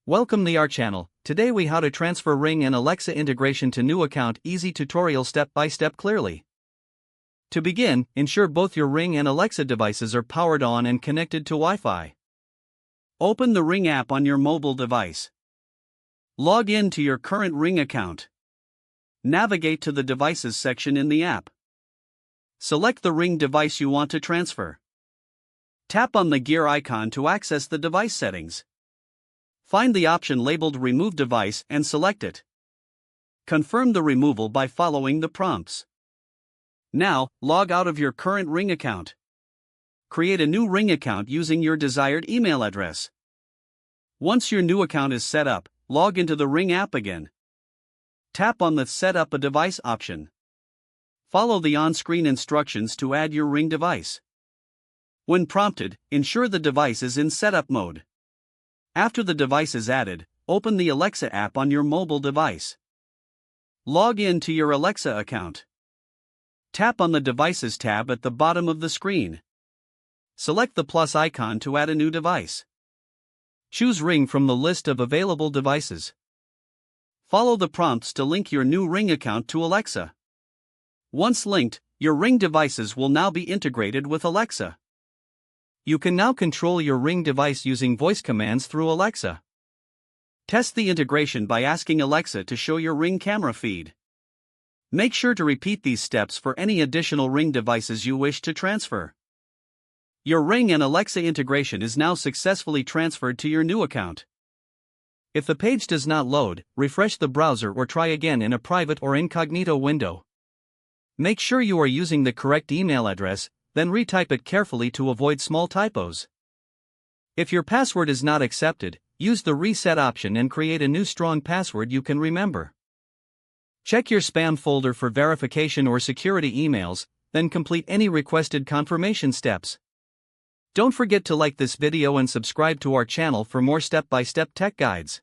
Welcome to our channel. Today we how to transfer Ring and Alexa integration to new account. Easy tutorial step by step clearly. To begin, ensure both your Ring and Alexa devices are powered on and connected to Wi-Fi. Open the Ring app on your mobile device. Log in to your current Ring account. Navigate to the Devices section in the app. Select the Ring device you want to transfer. Tap on the gear icon to access the device settings. Find the option labeled Remove Device and select it. Confirm the removal by following the prompts. Now, log out of your current Ring account. Create a new Ring account using your desired email address. Once your new account is set up, log into the Ring app again. Tap on the Set up a device option. Follow the on-screen instructions to add your Ring device. When prompted, ensure the device is in setup mode. After the device is added, open the Alexa app on your mobile device. Log in to your Alexa account. Tap on the Devices tab at the bottom of the screen. Select the plus icon to add a new device. Choose Ring from the list of available devices. Follow the prompts to link your new Ring account to Alexa. Once linked, your Ring devices will now be integrated with Alexa. You can now control your Ring device using voice commands through Alexa. Test the integration by asking Alexa to show your Ring camera feed. Make sure to repeat these steps for any additional Ring devices you wish to transfer. Your Ring and Alexa integration is now successfully transferred to your new account. If the page does not load, refresh the browser or try again in a private or incognito window. Make sure you are using the correct email address, then retype it carefully to avoid small typos. If your password is not accepted, use the reset option and create a new strong password you can remember. Check your spam folder for verification or security emails, then complete any requested confirmation steps. Don't forget to like this video and subscribe to our channel for more step-by-step tech guides.